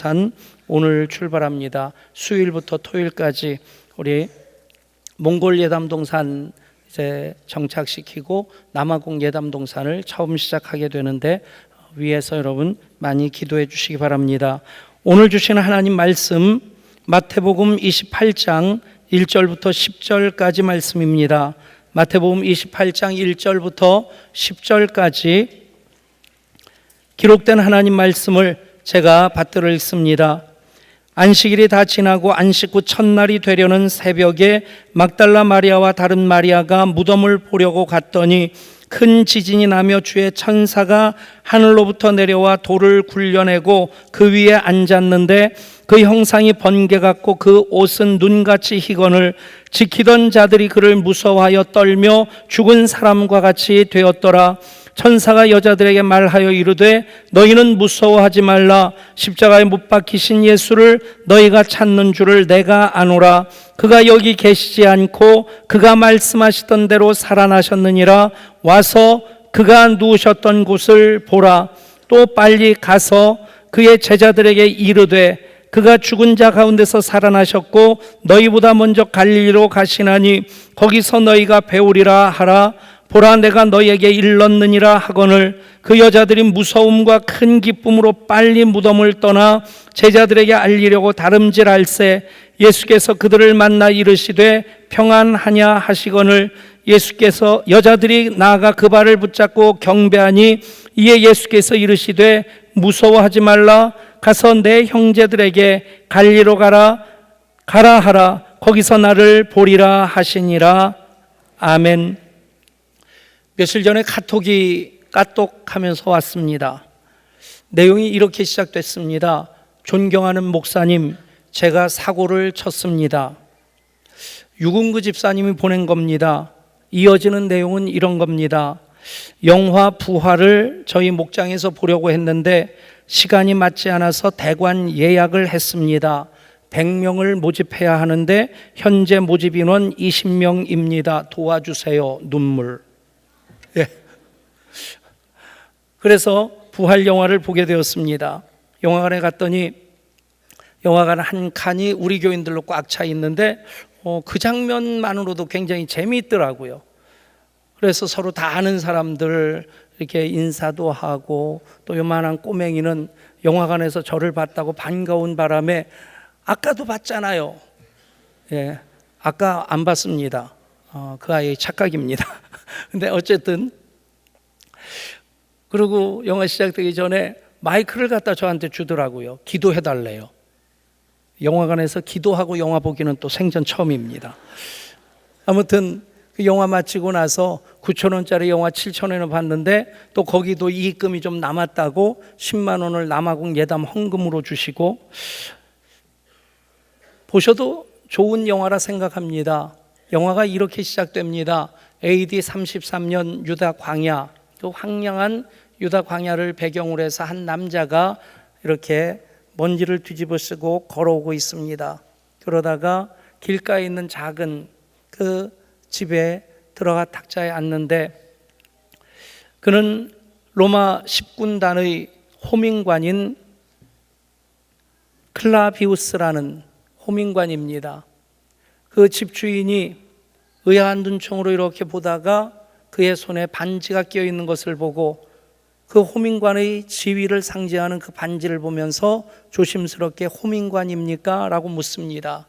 산 오늘 출발합니다. 수요일부터 토요일까지 우리 몽골 예담동산 이제 정착시키고 남아공 예담동산을 처음 시작하게 되는데 위에서 여러분 많이 기도해 주시기 바랍니다. 오늘 주시는 하나님 말씀 마태복음 28장 1절부터 10절까지 말씀입니다. 마태복음 28장 1절부터 10절까지 기록된 하나님 말씀을 제가 받들어 읽습니다. 안식일이 다 지나고 안식 후 첫날이 되려는 새벽에 막달라 마리아와 다른 마리아가 무덤을 보려고 갔더니 큰 지진이 나며 주의 천사가 하늘로부터 내려와 돌을 굴려내고 그 위에 앉았는데 그 형상이 번개 같고 그 옷은 눈같이 희건을 지키던 자들이 그를 무서워하여 떨며 죽은 사람과 같이 되었더라. 천사가 여자들에게 말하여 이르되 너희는 무서워하지 말라. 십자가에 못 박히신 예수를 너희가 찾는 줄을 내가 아노라. 그가 여기 계시지 않고 그가 말씀하시던 대로 살아나셨느니라. 와서 그가 누우셨던 곳을 보라. 또 빨리 가서 그의 제자들에게 이르되 그가 죽은 자 가운데서 살아나셨고 너희보다 먼저 갈릴리로 가시나니 거기서 너희가 배우리라 하라. 보라, 내가 너희에게 일렀느니라 하거늘 그 여자들이 무서움과 큰 기쁨으로 빨리 무덤을 떠나 제자들에게 알리려고 다름질할새 예수께서 그들을 만나 이르시되 평안하냐 하시거늘 예수께서 여자들이 나아가 그 발을 붙잡고 경배하니 이에 예수께서 이르시되 무서워하지 말라. 가서 내 형제들에게 갈리로 가라 하라. 거기서 나를 보리라 하시니라. 아멘. 며칠 전에 카톡이 까똑하면서 왔습니다. 내용이 이렇게 시작됐습니다. 존경하는 목사님, 제가 사고를 쳤습니다. 유궁그 집사님이 보낸 겁니다. 이어지는 내용은 이런 겁니다. 영화 부활을 저희 목장에서 보려고 했는데 시간이 맞지 않아서 대관 예약을 했습니다. 100명을 모집해야 하는데 현재 모집 인원 20명입니다. 도와주세요. 눈물. 예. 그래서 부활 영화를 보게 되었습니다. 영화관에 갔더니 영화관 한 칸이 우리 교인들로 꽉 차 있는데 그 장면만으로도 굉장히 재미있더라고요. 그래서 서로 다 아는 사람들 이렇게 인사도 하고 또 요만한 꼬맹이는 영화관에서 저를 봤다고 반가운 바람에 아까도 봤잖아요. 예, 아까 안 봤습니다. 그 아이의 착각입니다. 근데 어쨌든 그리고 영화 시작되기 전에 마이크를 갖다 저한테 주더라고요. 기도해달래요. 영화관에서 기도하고 영화 보기는 또 생전 처음입니다. 아무튼 그 영화 마치고 나서 9,000원짜리 영화 7,000원을 봤는데 또 거기도 이익금이 좀 남았다고 10만 원을 남아공 예담 헌금으로 주시고 보셔도 좋은 영화라 생각합니다. 영화가 이렇게 시작됩니다. AD 33년 유다 광야, 그 황량한 유다 광야를 배경으로 해서 한 남자가 이렇게 먼지를 뒤집어 쓰고 걸어오고 있습니다. 그러다가 길가에 있는 작은 그 집에 들어가 탁자에 앉는데 그는 로마 10군단의 호민관인 클라비우스라는 호민관입니다. 그 집주인이 의아한 눈총으로 이렇게 보다가 그의 손에 반지가 끼어 있는 것을 보고 그 호민관의 지위를 상징하는 그 반지를 보면서 조심스럽게 호민관입니까? 라고 묻습니다.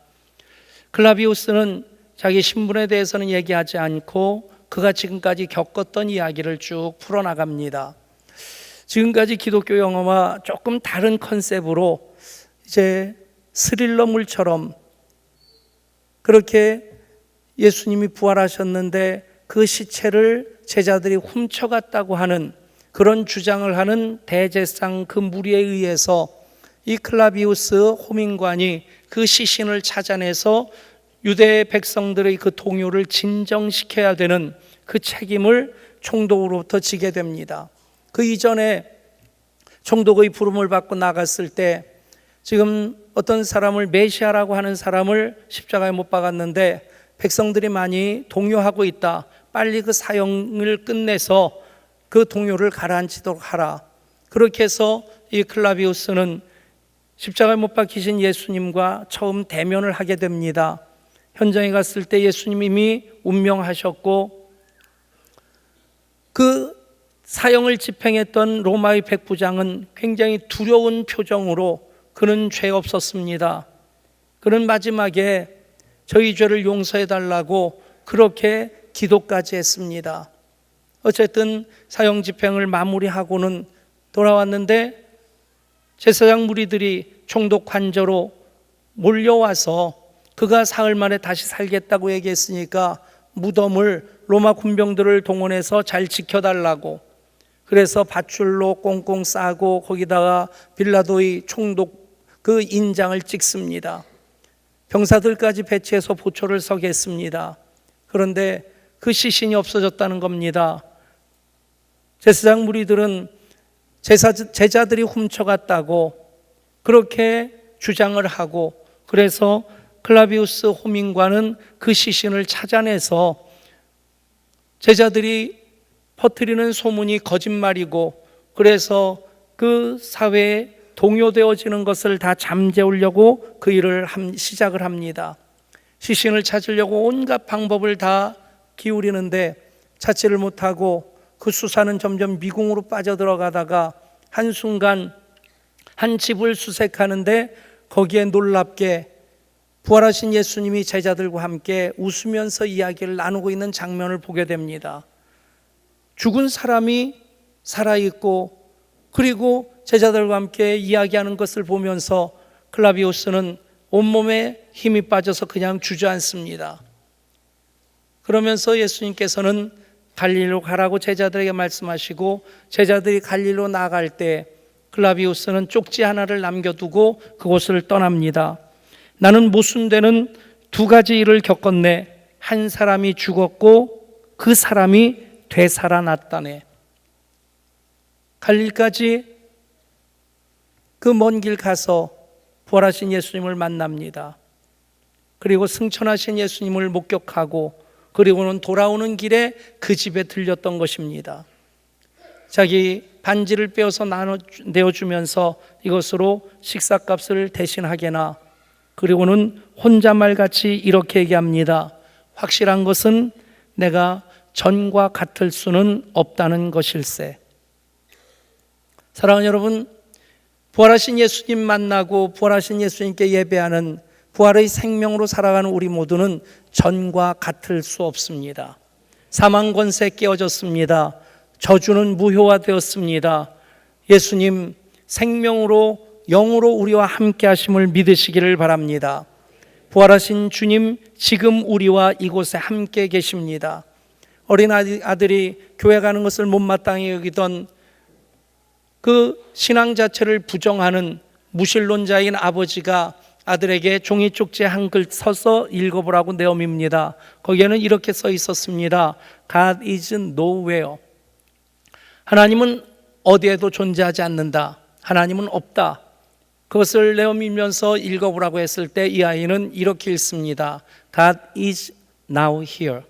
클라비우스는 자기 신분에 대해서는 얘기하지 않고 그가 지금까지 겪었던 이야기를 쭉 풀어나갑니다. 지금까지 기독교 영화와 조금 다른 컨셉으로 이제 스릴러물처럼 그렇게 예수님이 부활하셨는데 그 시체를 제자들이 훔쳐갔다고 하는 그런 주장을 하는 대제사장 그 무리에 의해서 이 클라비우스 호민관이 그 시신을 찾아내서 유대 백성들의 그 동요를 진정시켜야 되는 그 책임을 총독으로부터 지게 됩니다. 그 이전에 총독의 부름을 받고 나갔을 때 지금 어떤 사람을 메시아라고 하는 사람을 십자가에 못 박았는데 백성들이 많이 동요하고 있다. 빨리 그 사형을 끝내서 그 동요를 가라앉히도록 하라. 그렇게 해서 이 클라비우스는 십자가에 못 박히신 예수님과 처음 대면을 하게 됩니다. 현장에 갔을 때 예수님 이미 운명하셨고 그 사형을 집행했던 로마의 백부장은 굉장히 두려운 표정으로 그는 죄 없었습니다. 그는 마지막에 저희 죄를 용서해 달라고 그렇게 기도까지 했습니다. 어쨌든 사형 집행을 마무리하고는 돌아왔는데 제사장 무리들이 총독 관저로 몰려와서 그가 사흘 만에 다시 살겠다고 얘기했으니까 무덤을 로마 군병들을 동원해서 잘 지켜달라고, 그래서 밧줄로 꽁꽁 싸고 거기다가 빌라도의 총독 그 인장을 찍습니다. 병사들까지 배치해서 보초를 서게 했습니다. 그런데 그 시신이 없어졌다는 겁니다. 제사장 무리들은 제자들이 훔쳐갔다고 그렇게 주장을 하고, 그래서 클라비우스 호민관은 그 시신을 찾아내서 제자들이 퍼뜨리는 소문이 거짓말이고, 그래서 그 사회에 동요되어지는 것을 다 잠재우려고 그 일을 시작을 합니다. 시신을 찾으려고 온갖 방법을 다 기울이는데 찾지를 못하고 그 수사는 점점 미궁으로 빠져들어가다가 한순간 한 집을 수색하는데 거기에 놀랍게 부활하신 예수님이 제자들과 함께 웃으면서 이야기를 나누고 있는 장면을 보게 됩니다. 죽은 사람이 살아있고 그리고 제자들과 함께 이야기하는 것을 보면서 클라비우스는 온몸에 힘이 빠져서 그냥 주저앉습니다. 그러면서 예수님께서는 갈릴리로 가라고 제자들에게 말씀하시고, 제자들이 갈릴리로 나갈 때 클라비우스는 쪽지 하나를 남겨두고 그곳을 떠납니다. 나는 모순되는 두 가지 일을 겪었네. 한 사람이 죽었고 그 사람이 되살아났다네. 갈릴리까지 그 먼 길 가서 부활하신 예수님을 만납니다. 그리고 승천하신 예수님을 목격하고 그리고는 돌아오는 길에 그 집에 들렸던 것입니다. 자기 반지를 빼어서 내어주면서 이것으로 식사값을 대신하게나, 그리고는 혼잣말같이 이렇게 얘기합니다. 확실한 것은 내가 전과 같을 수는 없다는 것일세. 사랑하는 여러분, 부활하신 예수님 만나고 부활하신 예수님께 예배하는 부활의 생명으로 살아가는 우리 모두는 전과 같을 수 없습니다. 사망 권세 깨어졌습니다. 저주는 무효화되었습니다. 예수님 생명으로 영으로 우리와 함께 하심을 믿으시기를 바랍니다. 부활하신 주님 지금 우리와 이곳에 함께 계십니다. 어린 아들이 교회 가는 것을 못마땅히 여기던 그 신앙 자체를 부정하는 무신론자인 아버지가 아들에게 종이 쪽지에 한 글 써서 읽어보라고 내어밉니다. 거기에는 이렇게 써 있었습니다. God is nowhere. 하나님은 어디에도 존재하지 않는다. 하나님은 없다. 그것을 내어밀면서 읽어보라고 했을 때 이 아이는 이렇게 읽습니다. God is now here.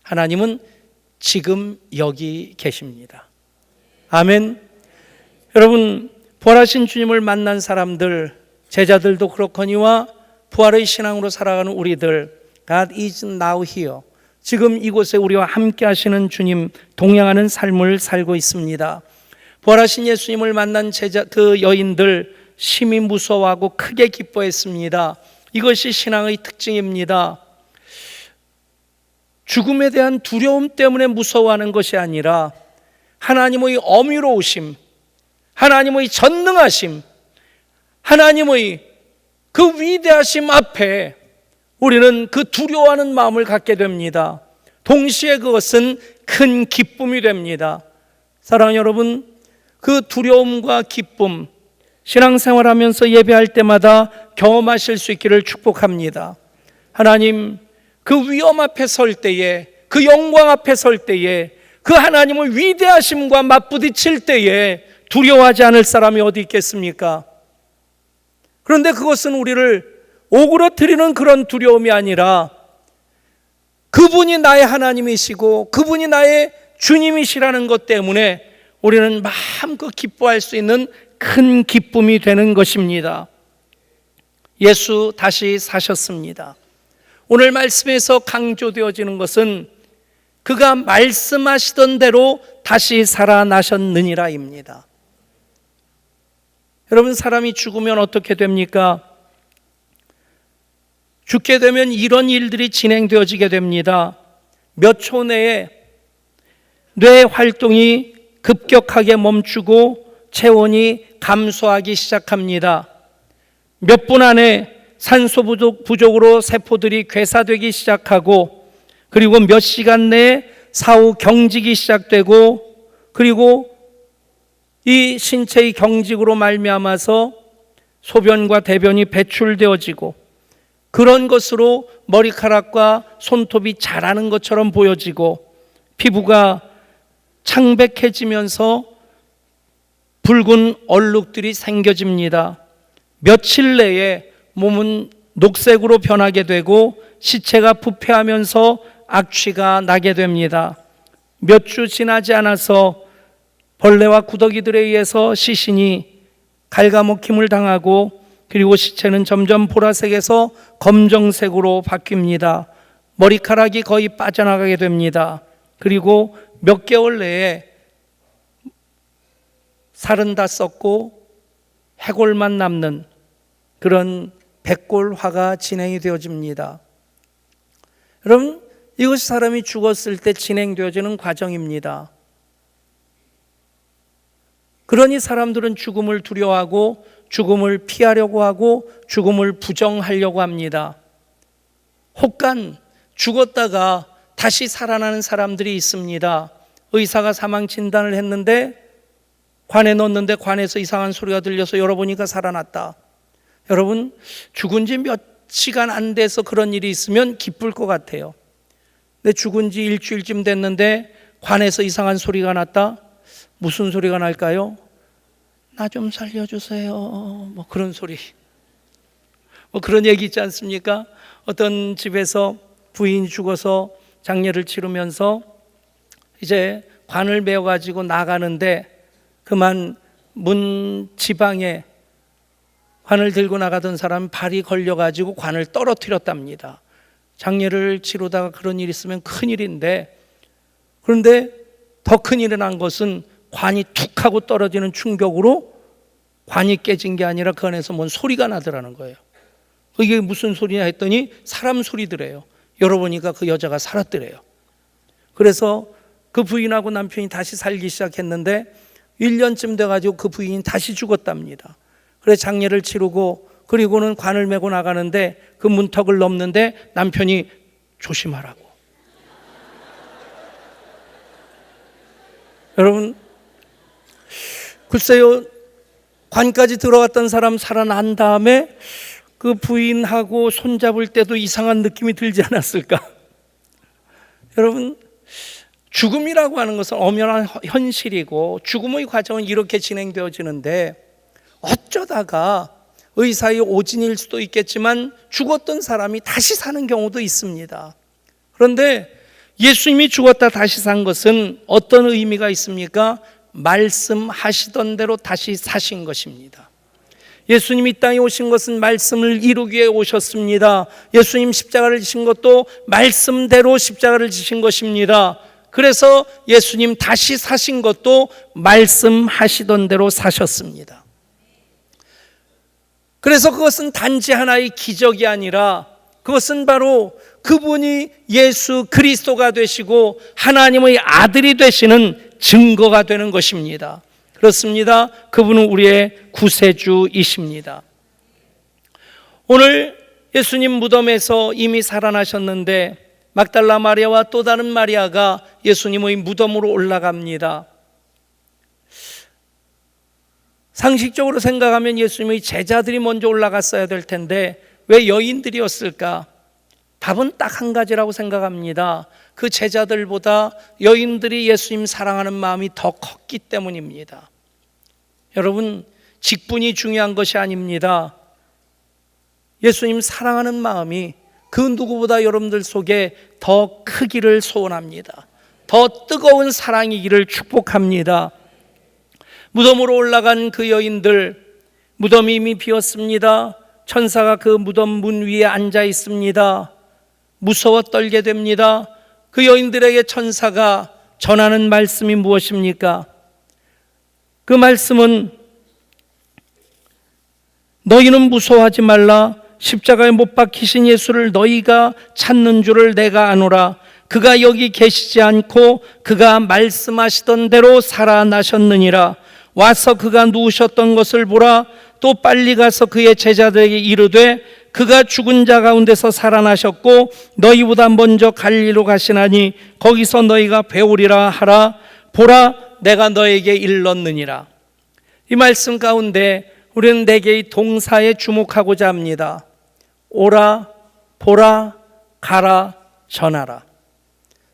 하나님은 지금 여기 계십니다. 아멘. 여러분, 부활하신 주님을 만난 사람들, 제자들도 그렇거니와 부활의 신앙으로 살아가는 우리들, God is now here. 지금 이곳에 우리와 함께 하시는 주님 동행하는 삶을 살고 있습니다. 부활하신 예수님을 만난 그 여인들 심히 무서워하고 크게 기뻐했습니다. 이것이 신앙의 특징입니다. 죽음에 대한 두려움 때문에 무서워하는 것이 아니라 하나님의 어미로우심, 하나님의 전능하심, 하나님의 그 위대하심 앞에 우리는 그 두려워하는 마음을 갖게 됩니다. 동시에 그것은 큰 기쁨이 됩니다. 사랑하는 여러분, 그 두려움과 기쁨, 신앙생활하면서 예배할 때마다 경험하실 수 있기를 축복합니다. 하나님, 그 위험 앞에 설 때에, 그 영광 앞에 설 때에, 그 하나님의 위대하심과 맞부딪힐 때에 두려워하지 않을 사람이 어디 있겠습니까? 그런데 그것은 우리를 오그러뜨리는 그런 두려움이 아니라 그분이 나의 하나님이시고 그분이 나의 주님이시라는 것 때문에 우리는 마음껏 기뻐할 수 있는 큰 기쁨이 되는 것입니다. 예수 다시 사셨습니다. 오늘 말씀에서 강조되어지는 것은 그가 말씀하시던 대로 다시 살아나셨느니라입니다. 여러분, 사람이 죽으면 어떻게 됩니까? 죽게 되면 이런 일들이 진행되어지게 됩니다. 몇 초 내에 뇌 활동이 급격하게 멈추고 체온이 감소하기 시작합니다. 몇 분 안에 산소 부족으로 세포들이 괴사되기 시작하고, 그리고 몇 시간 내에 사후 경직이 시작되고, 그리고 이 신체의 경직으로 말미암아서 소변과 대변이 배출되어지고, 그런 것으로 머리카락과 손톱이 자라는 것처럼 보여지고, 피부가 창백해지면서 붉은 얼룩들이 생겨집니다. 며칠 내에 몸은 녹색으로 변하게 되고 시체가 부패하면서 악취가 나게 됩니다. 몇 주 지나지 않아서 벌레와 구더기들에 의해서 시신이 갉아먹힘을 당하고, 그리고 시체는 점점 보라색에서 검정색으로 바뀝니다. 머리카락이 거의 빠져나가게 됩니다. 그리고 몇 개월 내에 살은 다 썩고 해골만 남는 그런 백골화가 진행이 되어집니다. 여러분, 이것이 사람이 죽었을 때 진행되어지는 과정입니다. 그러니 사람들은 죽음을 두려워하고 죽음을 피하려고 하고 죽음을 부정하려고 합니다. 혹간 죽었다가 다시 살아나는 사람들이 있습니다. 의사가 사망 진단을 했는데 관에 넣었는데 관에서 이상한 소리가 들려서 열어보니까 살아났다. 여러분, 죽은 지 몇 시간 안 돼서 그런 일이 있으면 기쁠 것 같아요. 근데 죽은 지 일주일쯤 됐는데 관에서 이상한 소리가 났다. 무슨 소리가 날까요? 나 좀 살려주세요. 뭐 그런 소리. 뭐 그런 얘기 있지 않습니까? 어떤 집에서 부인이 죽어서 장례를 치르면서 이제 관을 메어가지고 나가는데 그만 문 지방에 관을 들고 나가던 사람 발이 걸려가지고 관을 떨어뜨렸답니다. 장례를 치르다가 그런 일이 있으면 큰일인데, 그런데 더 큰일이 난 것은 관이 툭 하고 떨어지는 충격으로 관이 깨진 게 아니라 그 안에서 뭔 소리가 나더라는 거예요. 이게 무슨 소리냐 했더니 사람 소리더래요. 열어보니까 그 여자가 살았더래요. 그래서 그 부인하고 남편이 다시 살기 시작했는데 1년쯤 돼가지고 그 부인이 다시 죽었답니다. 그래서 장례를 치르고 그리고는 관을 메고 나가는데 그 문턱을 넘는데 남편이 조심하라고. 여러분, 글쎄요, 관까지 들어갔던 사람 살아난 다음에 그 부인하고 손잡을 때도 이상한 느낌이 들지 않았을까? 여러분, 죽음이라고 하는 것은 엄연한 현실이고 죽음의 과정은 이렇게 진행되어지는데, 어쩌다가 의사의 오진일 수도 있겠지만 죽었던 사람이 다시 사는 경우도 있습니다. 그런데 예수님이 죽었다 다시 산 것은 어떤 의미가 있습니까? 말씀하시던 대로 다시 사신 것입니다. 예수님이 이 땅에 오신 것은 말씀을 이루기 위해 오셨습니다. 예수님 십자가를 지신 것도 말씀대로 십자가를 지신 것입니다. 그래서 예수님 다시 사신 것도 말씀하시던 대로 사셨습니다. 그래서 그것은 단지 하나의 기적이 아니라 그것은 바로 그분이 예수 그리스도가 되시고 하나님의 아들이 되시는 증거가 되는 것입니다. 그렇습니다. 그분은 우리의 구세주이십니다. 오늘 예수님 무덤에서 이미 살아나셨는데 막달라 마리아와 또 다른 마리아가 예수님의 무덤으로 올라갑니다. 상식적으로 생각하면 예수님의 제자들이 먼저 올라갔어야 될 텐데 왜 여인들이었을까? 답은 딱 한 가지라고 생각합니다. 그 제자들보다 여인들이 예수님 사랑하는 마음이 더 컸기 때문입니다. 여러분, 직분이 중요한 것이 아닙니다. 예수님 사랑하는 마음이 그 누구보다 여러분들 속에 더 크기를 소원합니다. 더 뜨거운 사랑이기를 축복합니다. 무덤으로 올라간 그 여인들, 무덤이 이미 비었습니다. 천사가 그 무덤 문 위에 앉아 있습니다. 무서워 떨게 됩니다. 그 여인들에게 천사가 전하는 말씀이 무엇입니까? 그 말씀은 너희는 무서워하지 말라. 십자가에 못 박히신 예수를 너희가 찾는 줄을 내가 아노라. 그가 여기 계시지 않고 그가 말씀하시던 대로 살아나셨느니라. 와서 그가 누우셨던 것을 보라. 또 빨리 가서 그의 제자들에게 이르되 그가 죽은 자 가운데서 살아나셨고 너희보다 먼저 갈릴리로 가시나니 거기서 너희가 배우리라 하라. 보라, 내가 너에게 일렀느니라. 이 말씀 가운데 우리는 네 개의 동사에 주목하고자 합니다. 오라, 보라, 가라, 전하라.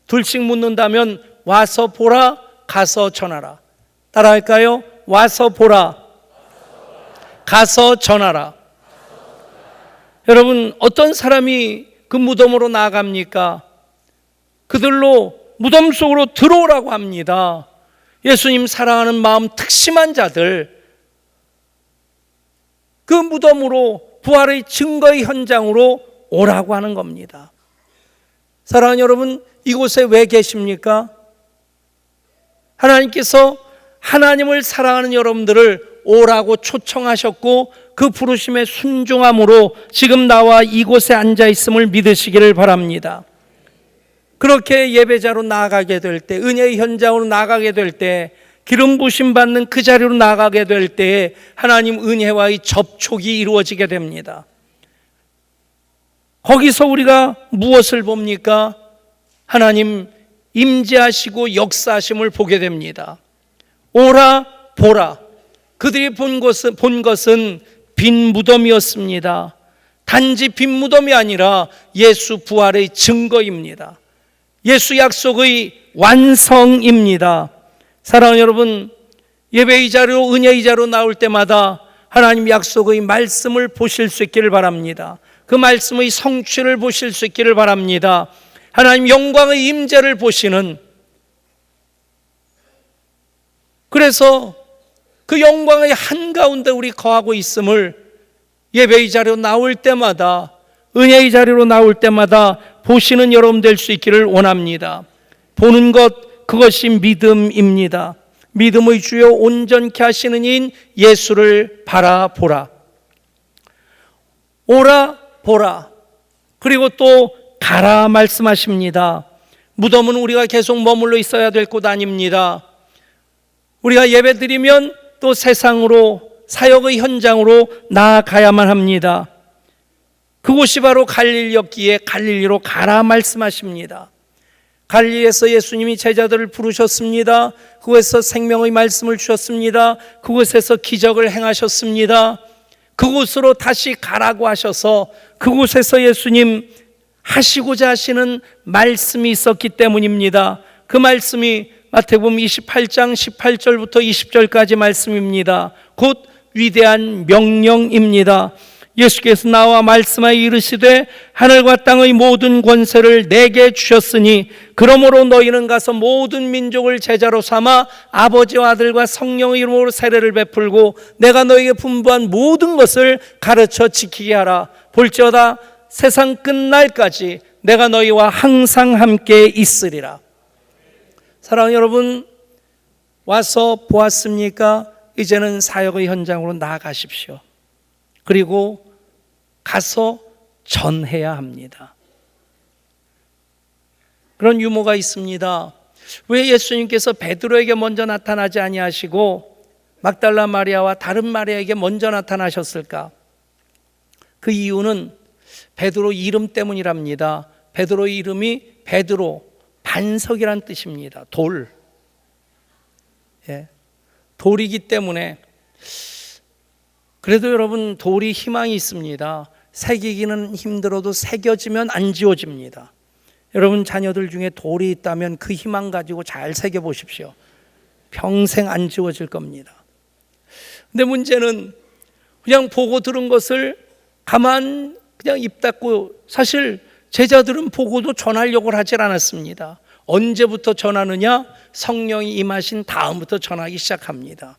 둘씩 묻는다면 와서 보라, 가서 전하라. 따라할까요? 와서 보라, 가서 전하라. 여러분, 어떤 사람이 그 무덤으로 나아갑니까? 그들로 무덤 속으로 들어오라고 합니다. 예수님 사랑하는 마음 특심한 자들, 그 무덤으로 부활의 증거의 현장으로 오라고 하는 겁니다. 사랑하는 여러분, 이곳에 왜 계십니까? 하나님께서 하나님을 사랑하는 여러분들을 오라고 초청하셨고 그 부르심에 순종함으로 지금 나와 이곳에 앉아 있음을 믿으시기를 바랍니다. 그렇게 예배자로 나아가게 될 때, 은혜의 현장으로 나아가게 될 때, 기름 부심 받는 그 자리로 나아가게 될 때에 하나님 은혜와의 접촉이 이루어지게 됩니다. 거기서 우리가 무엇을 봅니까? 하나님 임재하시고 역사하심을 보게 됩니다. 오라, 보라. 그들이 본 것은 빈 무덤이었습니다. 단지 빈 무덤이 아니라 예수 부활의 증거입니다. 예수 약속의 완성입니다. 사랑하는 여러분, 예배의 자리로, 은혜의 자리로 나올 때마다 하나님 약속의 말씀을 보실 수 있기를 바랍니다. 그 말씀의 성취를 보실 수 있기를 바랍니다. 하나님 영광의 임재를 보시는, 그래서 그 영광의 한가운데 우리 거하고 있음을 예배의 자리로 나올 때마다, 은혜의 자리로 나올 때마다 보시는 여러분 될 수 있기를 원합니다. 보는 것, 그것이 믿음입니다. 믿음의 주요 온전케 하시는 이인 예수를 바라보라. 오라, 보라. 그리고 또 가라 말씀하십니다. 무덤은 우리가 계속 머물러 있어야 될 곳 아닙니다. 우리가 예배드리면 또 세상으로, 사역의 현장으로 나아가야만 합니다. 그곳이 바로 갈릴리였기에 갈릴리로 가라 말씀하십니다. 갈릴리에서 예수님이 제자들을 부르셨습니다. 그곳에서 생명의 말씀을 주셨습니다. 그곳에서 기적을 행하셨습니다. 그곳으로 다시 가라고 하셔서 그곳에서 예수님 하시고자 하시는 말씀이 있었기 때문입니다. 그 말씀이 마태복음 28장 18절부터 20절까지 말씀입니다. 곧 위대한 명령입니다. 예수께서 나와 말씀하여 이르시되 하늘과 땅의 모든 권세를 내게 주셨으니 그러므로 너희는 가서 모든 민족을 제자로 삼아 아버지와 아들과 성령의 이름으로 세례를 베풀고 내가 너희에게 분부한 모든 것을 가르쳐 지키게 하라. 볼지어다 세상 끝날까지 내가 너희와 항상 함께 있으리라. 사랑하는 여러분, 와서 보았습니까? 이제는 사역의 현장으로 나아가십시오. 그리고 가서 전해야 합니다. 그런 유머가 있습니다. 왜 예수님께서 베드로에게 먼저 나타나지 아니하시고 막달라 마리아와 다른 마리아에게 먼저 나타나셨을까? 그 이유는 베드로 이름 때문이랍니다. 베드로의 이름이 베드로, 반석이란 뜻입니다. 돌. 예. 돌이기 때문에. 그래도 여러분, 돌이 희망이 있습니다. 새기기는 힘들어도 새겨지면 안 지워집니다. 여러분 자녀들 중에 돌이 있다면 그 희망 가지고 잘 새겨보십시오. 평생 안 지워질 겁니다. 근데 문제는 그냥 보고 들은 것을 가만 그냥 입 닫고, 사실 제자들은 보고도 전하려고 하질 않았습니다. 언제부터 전하느냐? 성령이 임하신 다음부터 전하기 시작합니다.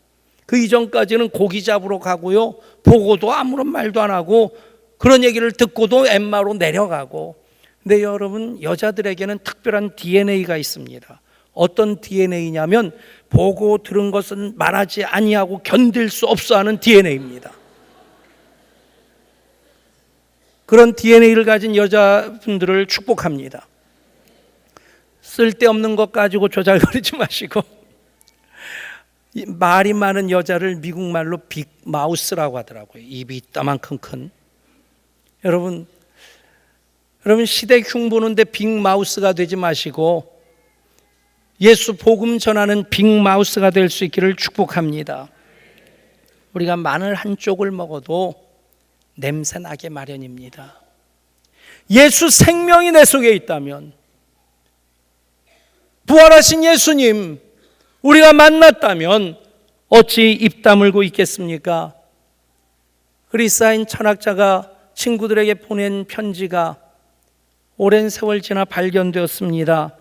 그 이전까지는 고기 잡으러 가고요, 보고도 아무런 말도 안 하고 그런 얘기를 듣고도 엠마로 내려가고. 근데 여러분, 여자들에게는 특별한 DNA가 있습니다. 어떤 DNA냐면 보고 들은 것은 말하지 아니하고 견딜 수 없어 하는 DNA입니다. 그런 DNA를 가진 여자분들을 축복합니다. 쓸데없는 것 가지고 조잘거리지 마시고, 말이 많은 여자를 미국 말로 빅마우스라고 하더라고요. 입이 이따만큼 큰. 여러분 시댁 흉보는데 빅마우스가 되지 마시고 예수 복음 전하는 빅마우스가 될 수 있기를 축복합니다. 우리가 마늘 한 쪽을 먹어도 냄새 나게 마련입니다. 예수 생명이 내 속에 있다면, 부활하신 예수님 우리가 만났다면 어찌 입 다물고 있겠습니까? 그리스도인 철학자가 친구들에게 보낸 편지가 오랜 세월 지나 발견되었습니다.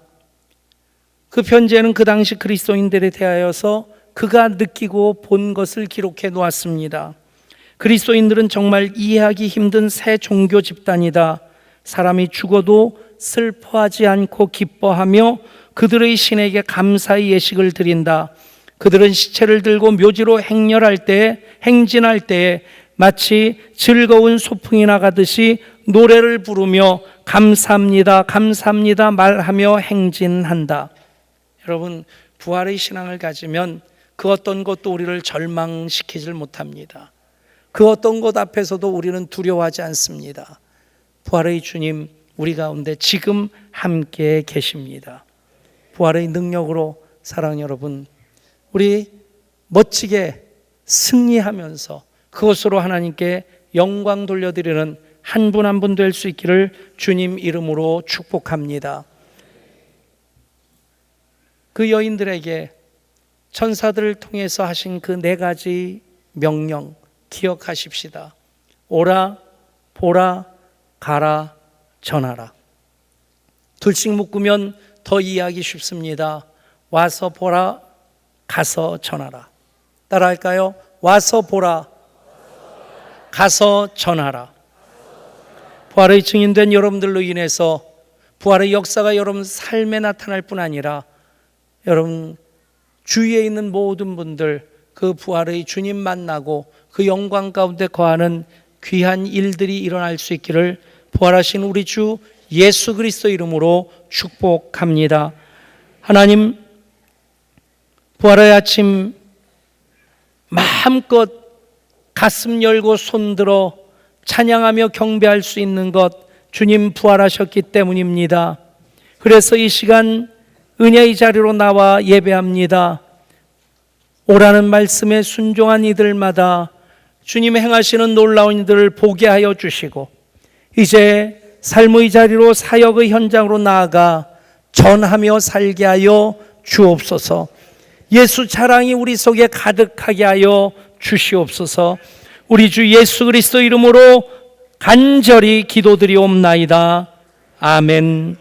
그 편지에는 그 당시 그리스도인들에 대하여서 그가 느끼고 본 것을 기록해 놓았습니다. 그리스도인들은 정말 이해하기 힘든 새 종교 집단이다. 사람이 죽어도 슬퍼하지 않고 기뻐하며 그들의 신에게 감사의 예식을 드린다. 그들은 시체를 들고 묘지로 행진할 때에 마치 즐거운 소풍이 나가듯이 노래를 부르며 감사합니다, 감사합니다 말하며 행진한다. 여러분, 부활의 신앙을 가지면 그 어떤 것도 우리를 절망시키질 못합니다. 그 어떤 것 앞에서도 우리는 두려워하지 않습니다. 부활의 주님 우리 가운데 지금 함께 계십니다. 부활의 능력으로 사랑하는 여러분, 우리 멋지게 승리하면서 그것으로 하나님께 영광 돌려드리는 한 분 한 분 될 수 있기를 주님 이름으로 축복합니다. 그 여인들에게 천사들을 통해서 하신 그 4가지 명령 기억하십시다. 오라, 보라, 가라, 전하라. 둘씩 묶으면 더 이해하기 쉽습니다. 와서 보라, 가서 전하라. 따라할까요? 와서 보라, 가서 전하라. 부활의 증인된 여러분들로 인해서 부활의 역사가 여러분 삶에 나타날 뿐 아니라 여러분 주위에 있는 모든 분들 그 부활의 주님 만나고 그 영광 가운데 거하는 귀한 일들이 일어날 수 있기를 부활하신 우리 주 예수 그리스도 이름으로 축복합니다. 하나님, 부활의 아침 마음껏 가슴 열고 손들어 찬양하며 경배할 수 있는 것 주님 부활하셨기 때문입니다. 그래서 이 시간 은혜의 자리로 나와 예배합니다. 오라는 말씀에 순종한 이들마다 주님 행하시는 놀라운 일들을 보게 하여 주시고 이제 삶의 자리로 사역의 현장으로 나아가 전하며 살게 하여 주옵소서. 예수 자랑이 우리 속에 가득하게 하여 주시옵소서. 우리 주 예수 그리스도 이름으로 간절히 기도드리옵나이다. 아멘.